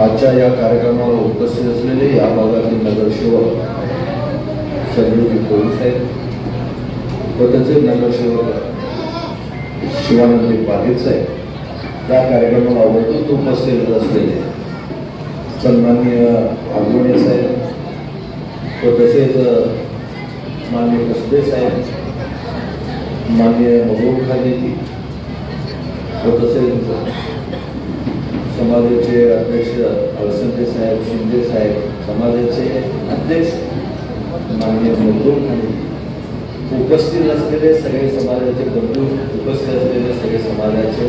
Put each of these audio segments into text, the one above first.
आजच्या या कार्यक्रमाला उपस्थित असलेले या भागातील नगरसेवक सहयोगी पोलीस आहेत व त्याचे नगरसेवक शिवानंद पाटील साहेब, या कार्यक्रमाला आवर्जून उपस्थित असलेले सन्माननीय आगवणे साहेब व तसेच माननीय कसबे साहेब, माननीय महबूब खानेजी व तसेच समाजाचे अध्यक्ष अलसंदे साहेब, शिंदे साहेब, समाजाचे अध्यक्ष माननीय महबूब खाने, उपस्थित असलेले सगळे समाजाचे बंधू, उपस्थित असलेले सगळे समाजाचे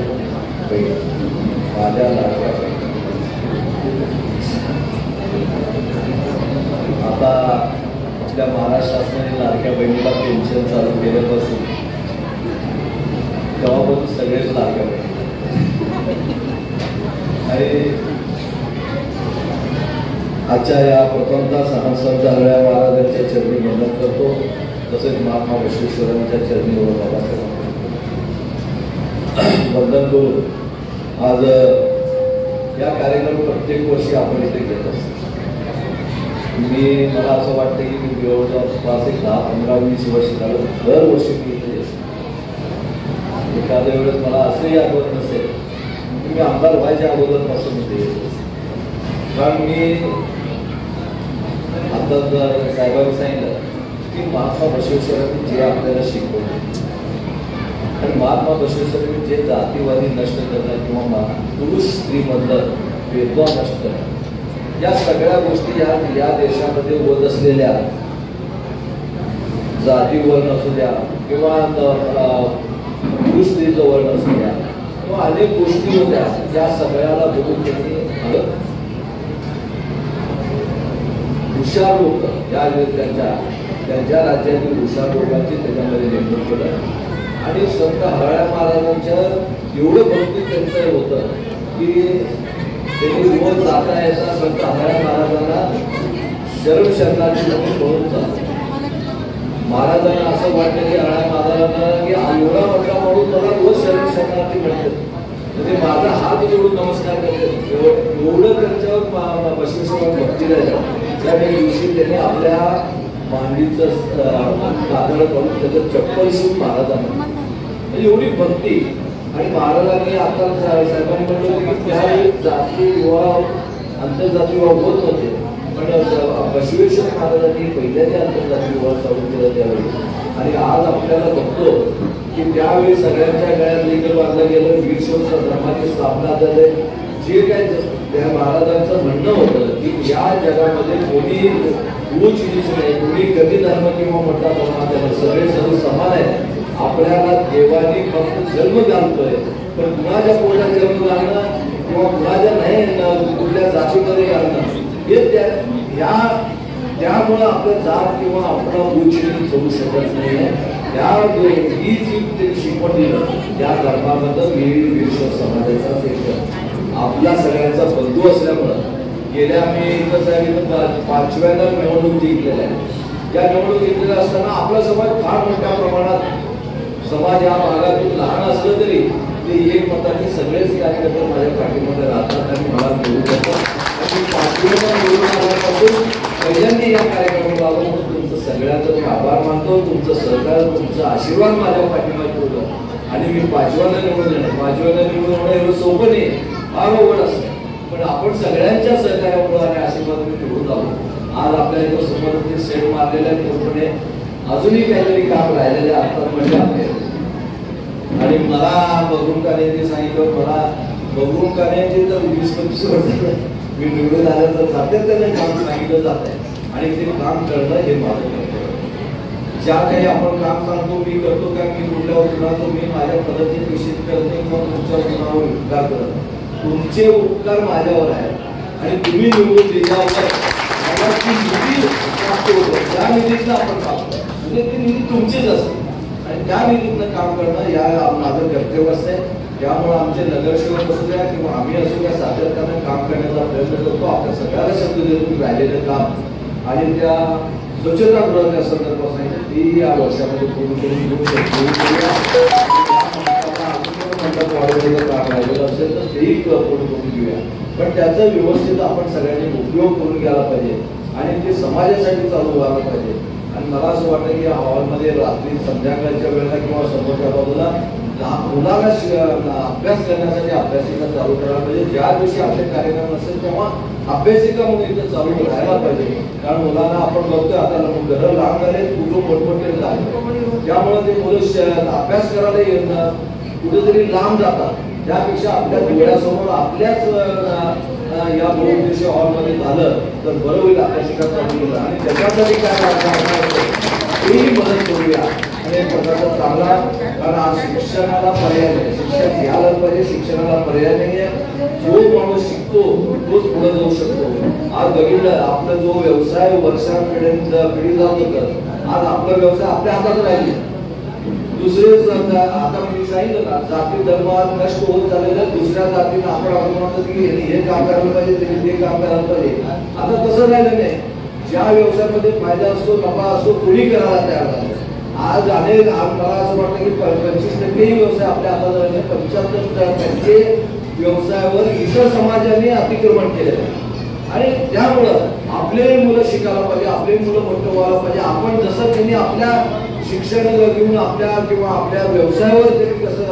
माझ्या लाडक्या, आता आपल्या महाराष्ट्र शासनाने लाडक्या बहिणीला पेन्शन चालू केल्यापासून तेव्हापासून सगळेच लाडक्या बहिणी आणि आजच्या या प्रथमतः संत आढळराव महाराजांच्या चरणी वंदन करतो, तसेच महात्मा बसवेश्वरांच्या चरणी वंदन करून आज या कार्यक्रम प्रत्येक वर्षी आपण इथे घेत असतो. मला असं वाटतं की मी जवळजवळ 10-15-20 वर्ष झालं दरवर्षी मी इथे एखाद्या वेळेस मला असंही आठवत नसेल की मी आमदार व्हायच्या अगोदरपासून इथे येतो. कारण मी आता साहेबांनी सांगितलं की महात्मा बसवेश्वरांनी जे आपल्याला शिकवलं आणि महात्मा बसवेश्वरांनी जे जातीवादी नष्ट करणं किंवा पुरुष स्त्रीमधलं भेदभाव नष्ट करणं, या सगळ्या गोष्टी या देशामध्ये होत असलेल्या जातीवर नसू द्या किंवा पुरुष स्त्रीचं वर्ण असू द्या किंवा अनेक गोष्टी होत्या, या सगळ्याला बघून त्यांनी हुशार लोक त्यांच्या राज्यातील हुशार लोकांची त्याच्यामध्ये नेमणूक केलं आणि संत आढळराव महाराजांच्या एवढं भक्ती त्यांचं होतं की त्यांनी रोज जाता येता संत आढळराव महाराजांना शरण शरणार्थी म्हणून जात. महाराजांना असं वाटलं की आढळराव महाराजांना की एवढा मोठा म्हणून मला रोज शरण शरणार्थी म्हणतात, म्हणजे माझा हात जोडून नमस्कार करतात, एवढं त्यांच्यावर बसवेश्वरांवर भक्ती राहिलं. त्या दिवशी त्याने आपल्या मांडीचं कातडं करून त्याचं चप्पल शिवून महाराजांना, एवढी भक्ती. आणि महाराजांनी आता साहेबांनी म्हटलं की त्यावेळी जाती विवाह आंतरजाती विवाह होत होते, पण बसवेश्वर महाराजांनी पहिल्याने आंतरजाती विवाह चालू केला त्यावेळी. आणि आज आपल्याला बघतो की त्यावेळी सगळ्यांच्या गळ्यात लिंग बांधलं गेलं, वीरशैव धर्माची स्थापना झाली. जे काय त्या महाराजांचं म्हणणं होतं की या जगामध्ये कोणी उच्च नीच नाही, कोणी कमी धर्म किंवा मोठा धर्म, सगळे सर्व समान आहेत. आपल्याला देवानी फक्त जन्म घालतोय, पण कुणाच्या पोटात जन्म घालणं किंवा कुणाच्या नाही कुठल्या जातीमध्ये घालणं हे त्यामुळं आपलं जात किंवा आपला उच्च नीच होऊ शकत नाही. ही जी शिकवण दिलं त्या धर्माबद्दल वीरशैव समाजाचा एक आपला सगळ्यांचा बंधू असल्यामुळं गेल्या आम्ही कसं आहे की 5व्यांदा निवडणूक जिंकलेल्या आहे. या निवडणूक जिंकलेल्या असताना आपला समाज फार मोठ्या प्रमाणात, समाज या भागातून लहान असलं तरी ते एक मताचे सगळेच कार्यकर्ते माझ्या पाठीमध्ये राहतात आणि मला निवडून देतात. आणि 5व्यांदा निवडून आल्यापासून पहिल्यांदा या कार्यक्रमाला तुमचं सगळ्यांचं आभार मानतो, तुमचं सहकार, तुमचा आशीर्वाद माझ्या पाठीमागे होतं आणि मी 5व्यांदा निवडून येणार. 5व्यांदा निवडून होणं एवढं सोपं नाही, फार अवघड असतं, पण आपण सगळ्यांच्या सहकार्यामुळे आणि आशीर्वाद निवडून आलो. आज आपल्या इथं समोर सेट मारलेल्या पूर्णपणे अजूनही काहीतरी काम राहिलेले असतात म्हणजे आपले. आणि मला बघून काढण्याची सांगितलं, मला बघून काढण्याची तर 20-25 वर्ष मी निवडून आलं तर सातत्याने काम सांगितलं जात आहे आणि ते काम करणं हे माझं कर्तव्य. ज्या काही आपण काम सांगतो मी करतो का मी कुठल्यावर गुणातो, मी माझ्या पद्धतीने निश्चित करत नाही किंवा तुमच्या गुणावर उपकार करत. तुमचे उपकार माझ्यावर आहेत आणि तुम्ही निवडून दिल्यावर त्या निधीतनं आपण काम करतो, म्हणजे ती निधी तुमचीच असते आणि त्या निधीतनं काम करणं या माझं कर्तव्य असते. त्यामुळे आमचे नगरसेवक असू द्या किंवा आम्ही असू द्या सातत्याने काम करण्याचा प्रयत्न करतो. आपल्या सगळ्याला शब्द देतो राहिलेलं काम आणि त्या स्वच्छतागृहाच्या संदर्भात ती या वर्षामध्ये पूर्ण करून घेऊ शकतो. वाढवण्याचं काम राहिलेलं असेल तर तेही पूर्ण करून घेऊया, पण त्याचा व्यवस्थित आपण सगळ्यांनी उपयोग करून घ्यायला पाहिजे आणि ते समाजासाठी चालू व्हायला पाहिजे. आणि मला असं वाटतं की या हॉलमध्ये रात्री संध्याकाळच्या वेळेला किंवा समोरच्या बाजूला मुलाला अभ्यास करण्यासाठी अभ्यासिका चालू करायला पाहिजे. ज्या दिवशी आपले कार्यक्रम असेल तेव्हा अभ्यासिका म्हणून इथं चालू राहायला पाहिजे, कारण मुलांना आपण बघतोय आता घरं लहान झाले, कुटुंब मोठमोठे झाले, त्यामुळे ते मुलं अभ्यास करायला येणं कुठेतरी लांब जातात. त्यापेक्षा आपल्या डोळ्यासमोर आपल्याच या बहुउद्देशीय हॉलमध्ये झालं तर बरं होईल, अभ्यासिका चालू होईल. आणि त्याच्यासाठी काय तेही मदत करूया आणि एक प्रकारचा चांगला, कारण आज शिक्षणाला पर्याय नाही, शिक्षण घ्यायला पाहिजे, शिक्षणाला पर्याय नाही आहे. जो माणूस शिकतो तोच पुढे जाऊ शकतो. आज बघितलं आपला जो व्यवसाय पिढी जात होतं, आज आपला व्यवसाय आपल्या हातात राहिले. दुसरे आता मी सांगितलं ना, जाती धर्म नष्ट होत झालेलं, दुसऱ्या जातीनं आपण म्हणतो की हे काम करायला पाहिजे, ते काम करायला पाहिजे. आता तसं राहिलं नाही. ज्या व्यवसायामध्ये फायदा असतो, नफा असतो, कोणी करायला तयार झालं. आज अनेक मला असं वाटतं की 25% व्यवसाय आपल्या हातात राहिले, 75% व्यवसायावर इतर समाजाने अतिक्रमण केलेलं आहे. आणि त्यामुळं आपले मुलं शिकायला पाहिजे, आपले मुलं मोठं व्हायला पाहिजे. आपण जसं त्यांनी आपल्या शिक्षण घेऊन आपल्या किंवा आपल्या व्यवसायावर त्यांनी कसं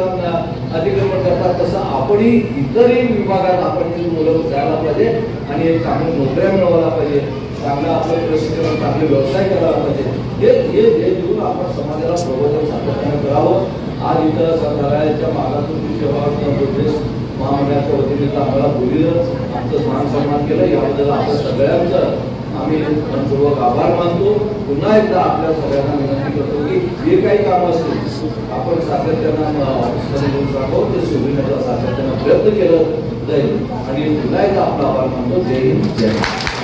अतिक्रमण करतात, तसं आपणही इतरही विभागात आपण ती मुलं जायला पाहिजे आणि एक चांगल्या नोकऱ्या मिळवायला पाहिजे, चांगलं आपलं प्रशिक्षण, चांगले व्यवसाय करायला पाहिजे. हे देऊन आपण समाजाला प्रबोधन सातत्याने करावं. आज इथं सरकारच्या मागातून सेवा महामंडळाच्या वतीने आम्हाला बोलिलं, आमचं मान सन्मान केलं, याबद्दल आपण सगळ्यांचं आम्ही मनपूर्वक आभार मानतो. पुन्हा एकदा आपल्या सगळ्यांना विनंती करतो की जे काही काम असतील आपण सातत्यानं ऑफिसमध्ये घेऊन राहावं, ते सोडविण्याचा सातत्यानं प्रयत्न केलं जाईल. आणि पुन्हा एकदा आपला आभार मानतो. जय हिंद, जय.